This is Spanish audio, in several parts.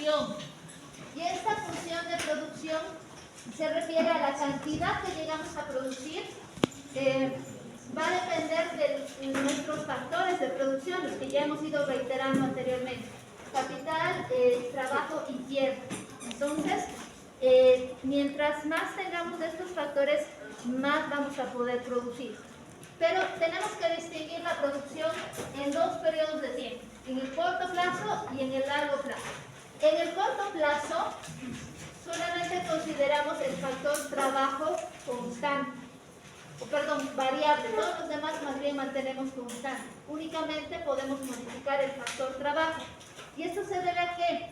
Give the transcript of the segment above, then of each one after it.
producción. Y esta función de producción se refiere a la cantidad que llegamos a producir. Va a depender de nuestros factores de producción, los que ya hemos ido reiterando anteriormente: capital, trabajo y tierra. Entonces, mientras más tengamos de estos factores, más vamos a poder producir. Pero tenemos que distinguir la producción en dos periodos de tiempo: en el corto plazo y en el largo plazo. En el corto plazo, solamente consideramos el factor trabajo constante, variable. Todos los demás más bien mantenemos constante. Únicamente podemos modificar el factor trabajo. Y esto se debe a que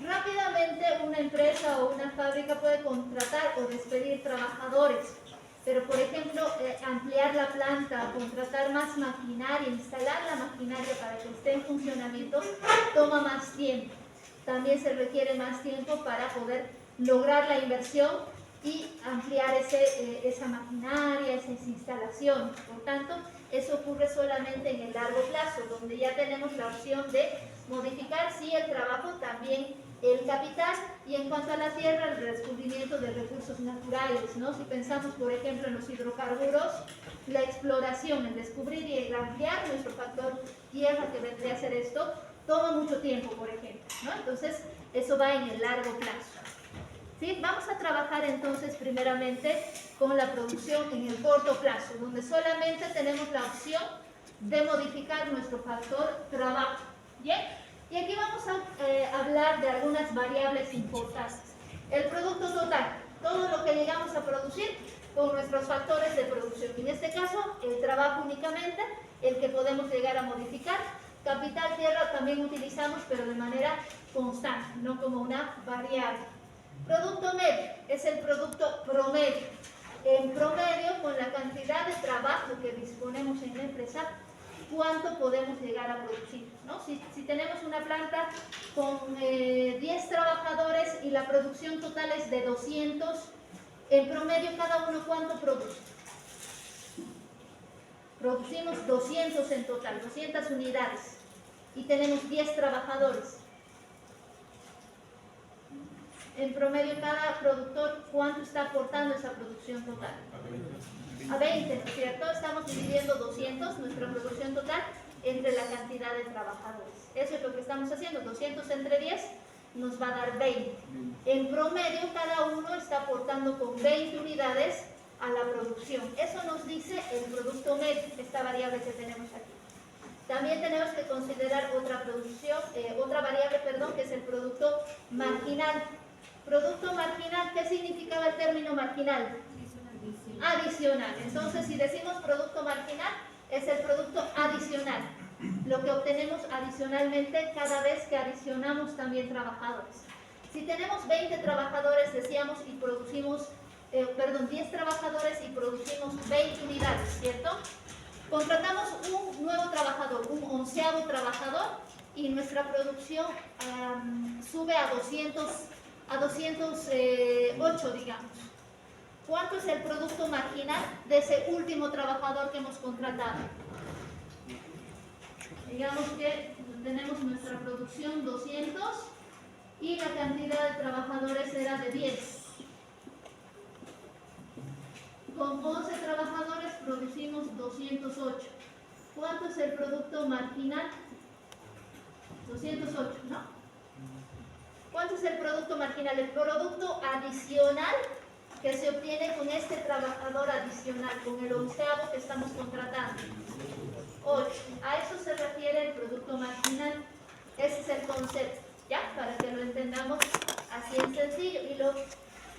rápidamente una empresa o una fábrica puede contratar o despedir trabajadores. Pero, por ejemplo, ampliar la planta, contratar más maquinaria, instalar la maquinaria para que esté en funcionamiento, toma más tiempo. También se requiere más tiempo para poder lograr la inversión y ampliar esa maquinaria, esas instalaciones. Por tanto, eso ocurre solamente en el largo plazo, donde ya tenemos la opción de modificar, sí, el trabajo, también el capital. Y en cuanto a la tierra, el descubrimiento de recursos naturales, ¿no? Si pensamos, por ejemplo, en los hidrocarburos, la exploración, el descubrir y el ampliar nuestro factor tierra, que vendría a ser esto, toma mucho tiempo, por ejemplo, ¿no? Entonces, eso va en el largo plazo. ¿Sí? Vamos a trabajar entonces primeramente con la producción en el corto plazo, donde solamente tenemos la opción de modificar nuestro factor trabajo. ¿Bien? Y aquí vamos a hablar de algunas variables importantes. El producto total, todo lo que llegamos a producir con nuestros factores de producción. En este caso, el trabajo únicamente, el que podemos llegar a modificar. Capital, tierra también utilizamos, pero de manera constante, no como una variable. Producto medio es el producto promedio. En promedio, con la cantidad de trabajo que disponemos en la empresa, ¿cuánto podemos llegar a producir? ¿No? Si tenemos una planta con 10 trabajadores y la producción total es de 200, en promedio cada uno, ¿cuánto produce? Producimos 200 en total, 200 unidades, y tenemos 10 trabajadores. En promedio, cada productor, ¿cuánto está aportando esa producción total? A 20, ¿no es cierto? Estamos dividiendo 200, nuestra producción total, entre la cantidad de trabajadores. Eso es lo que estamos haciendo. 200 entre 10 nos va a dar 20. En promedio, cada uno está aportando con 20 unidades a la producción. Eso nos dice el producto medio, esta variable que tenemos aquí. También tenemos que considerar otra variable, que es el producto marginal. Producto marginal, ¿qué significaba el término marginal? Adicional. Entonces, si decimos producto marginal, es el producto adicional, lo que obtenemos adicionalmente cada vez que adicionamos también trabajadores. Si tenemos 20 trabajadores, decíamos, y producimos, 10 trabajadores y producimos 20 unidades, ¿cierto? Contratamos un nuevo trabajador, un 11º trabajador, y nuestra producción sube a 208, digamos. ¿Cuánto es el producto marginal de ese último trabajador que hemos contratado? Digamos que tenemos nuestra producción 200 y la cantidad de trabajadores era de 10. Con 11 trabajadores producimos 208. ¿Cuánto es el producto marginal? 208, ¿no? ¿Cuánto es el producto marginal? El producto adicional que se obtiene con este trabajador adicional, con el 11º que estamos contratando. 8. A eso se refiere el producto marginal. Ese es el concepto, ¿ya? Para que lo entendamos así en sencillo. Y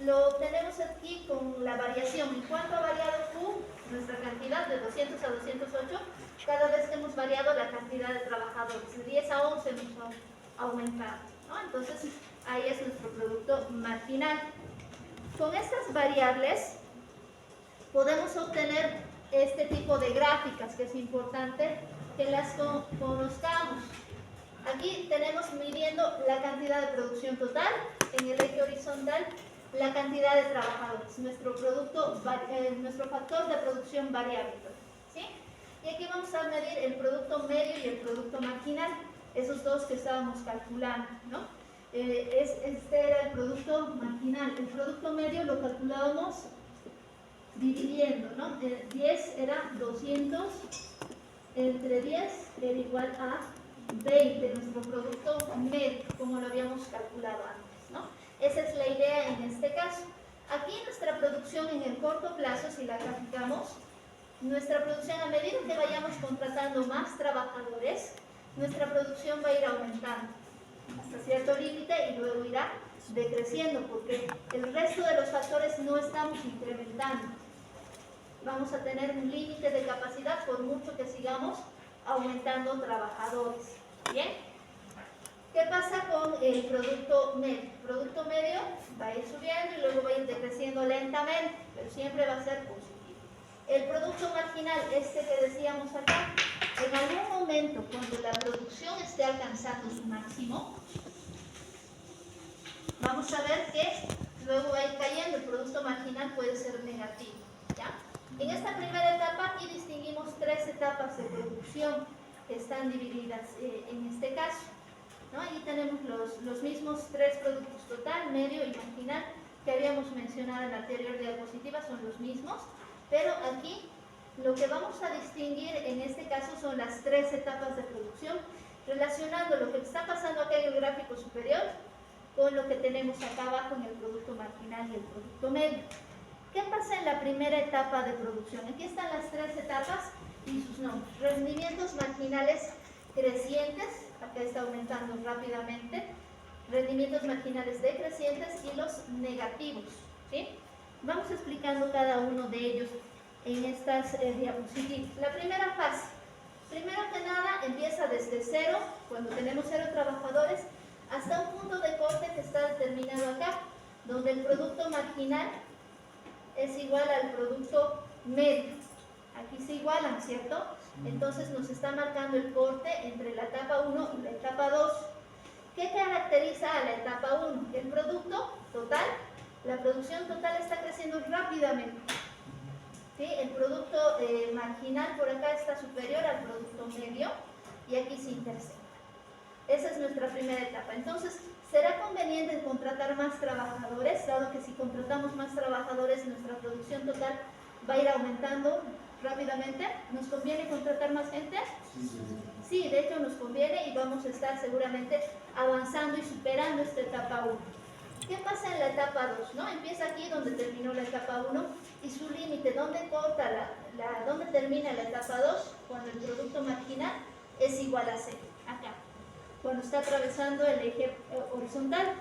lo tenemos aquí con la variación. ¿En cuánto ha variado nuestra cantidad de 200 a 208? Cada vez que hemos variado la cantidad de trabajadores. De 10 a 11 hemos aumentado, ¿no? Entonces, ahí es nuestro producto marginal. Con estas variables podemos obtener este tipo de gráficas, que es importante que las conozcamos. Aquí tenemos midiendo la cantidad de producción total, en el eje horizontal la cantidad de trabajadores, nuestro factor de producción variable, ¿sí? Y aquí vamos a medir el producto medio y el producto marginal, esos dos que estábamos calculando, ¿no? Este era el producto marginal. El producto medio lo calculábamos dividiendo, ¿no? 10 era 200, entre 10 era igual a 20, nuestro producto medio, como lo habíamos calculado antes, ¿no? Esa es la idea en este caso. Aquí nuestra producción en el corto plazo, si la graficamos, nuestra producción, a medida que vayamos contratando más trabajadores, nuestra producción va a ir aumentando hasta cierto límite y luego irá decreciendo, porque el resto de los factores no estamos incrementando. Vamos a tener un límite de capacidad por mucho que sigamos aumentando trabajadores. ¿Bien? ¿Qué pasa con el producto medio? El producto medio va a ir subiendo y luego va a ir decreciendo lentamente, pero siempre va a ser positivo. El producto marginal, este que decíamos acá, en algún momento cuando la producción esté alcanzando su máximo, vamos a ver que luego va a ir cayendo, el producto marginal puede ser negativo, ¿ya? En esta primera etapa aquí distinguimos tres etapas de producción que están divididas en este caso, ¿no? Ahí tenemos los mismos tres productos, total, medio y marginal, que habíamos mencionado en la anterior diapositiva, son los mismos, pero aquí lo que vamos a distinguir en este caso son las tres etapas de producción, relacionando lo que está pasando acá en el gráfico superior con lo que tenemos acá abajo en el producto marginal y el producto medio. ¿Qué pasa en la primera etapa de producción? Aquí están las tres etapas y sus nombres. Rendimientos marginales crecientes, acá está aumentando rápidamente, rendimientos marginales decrecientes y los negativos, ¿sí? Vamos explicando cada uno de ellos en estas diapositivas. La primera fase, primero que nada, empieza desde cero, cuando tenemos 0 trabajadores, hasta un punto de corte que está determinado acá, donde el producto marginal es igual al producto medio. Aquí se igualan, ¿cierto? Entonces nos está marcando el corte entre la etapa 1 y la etapa 2. ¿Qué caracteriza a la etapa 1? El producto total, la producción total está creciendo rápidamente. ¿Sí? El producto marginal por acá está superior al producto medio y aquí se intersecta. Esa es nuestra primera etapa. Entonces, ¿será conveniente contratar más trabajadores? Dado que si contratamos más trabajadores, nuestra producción total va a ir aumentando rápidamente. ¿Nos conviene contratar más gente? Sí, de hecho nos conviene y vamos a estar seguramente avanzando y superando esta etapa 1. ¿Qué pasa en la etapa 2? ¿No? Empieza aquí donde terminó la etapa 1 y su límite, ¿dónde corta dónde termina la etapa 2? Cuando el producto marginal es igual a 0, acá, cuando está atravesando el eje horizontal.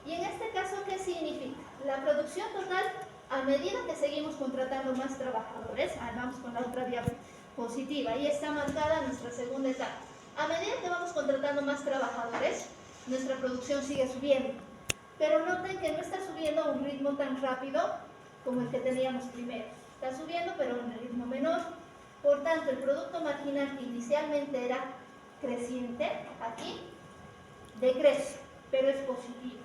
Y en este caso, ¿qué significa? La producción total, a medida que seguimos contratando más trabajadores, vamos con la otra diapositiva, ahí está marcada nuestra segunda etapa. A medida que vamos contratando más trabajadores, nuestra producción sigue subiendo. Pero noten que no está subiendo a un ritmo tan rápido como el que teníamos primero. Está subiendo, pero a un ritmo menor. Por tanto, el producto marginal que inicialmente era creciente, aquí, decrece, pero es positivo.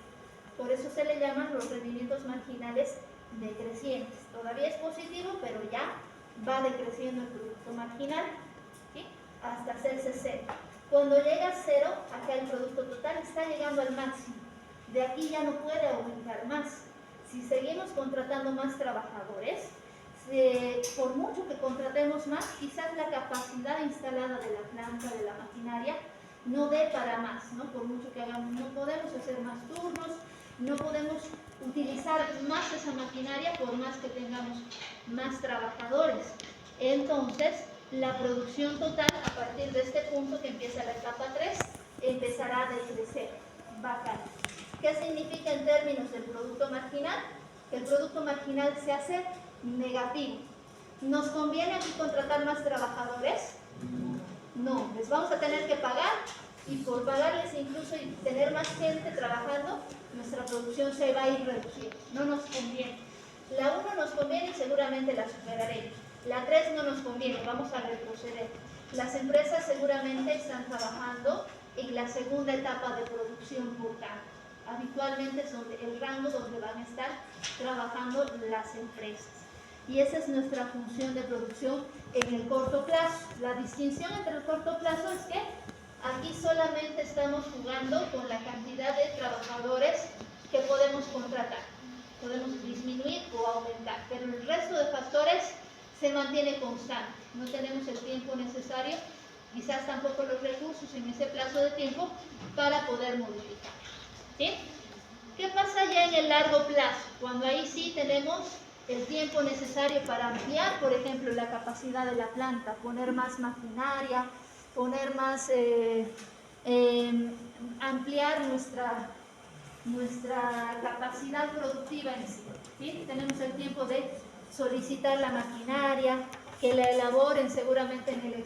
Por eso se le llaman los rendimientos marginales decrecientes. Todavía es positivo, pero ya va decreciendo el producto marginal, ¿sí? Hasta hacerse 0. Cuando llega a 0, acá el producto total está llegando al máximo. De aquí ya no puede aumentar más. Si seguimos contratando más trabajadores, por mucho que contratemos más, quizás la capacidad instalada de la planta, de la maquinaria, no dé para más, ¿no? Por mucho que hagamos, no podemos hacer más turnos, no podemos utilizar más esa maquinaria por más que tengamos más trabajadores. Entonces, la producción total, a partir de este punto que empieza la etapa 3, empezará a decrecer, bajar. ¿Qué significa en términos del producto marginal? Que el producto marginal se hace negativo. ¿Nos conviene aquí contratar más trabajadores? No, les vamos a tener que pagar y por pagarles incluso y tener más gente trabajando, nuestra producción se va a ir reduciendo. No nos conviene. La 1 nos conviene y seguramente la superaremos. La 3 no nos conviene, vamos a retroceder. Las empresas seguramente están trabajando en la segunda etapa de producción por tanto. Habitualmente es el rango donde van a estar trabajando las empresas. Y esa es nuestra función de producción en el corto plazo. La distinción entre el corto plazo es que Aquí solamente estamos jugando con la cantidad de trabajadores que podemos contratar. Podemos disminuir o aumentar, pero el resto de factores se mantiene constante. No tenemos el tiempo necesario, quizás tampoco los recursos en ese plazo de tiempo para poder modificar. ¿Sí? ¿Qué pasa ya en el largo plazo? Cuando ahí sí tenemos el tiempo necesario para ampliar, por ejemplo, la capacidad de la planta, poner más maquinaria, poner más, ampliar nuestra capacidad productiva en sí. ¿Sí? Tenemos el tiempo de solicitar la maquinaria, que la elaboren seguramente en el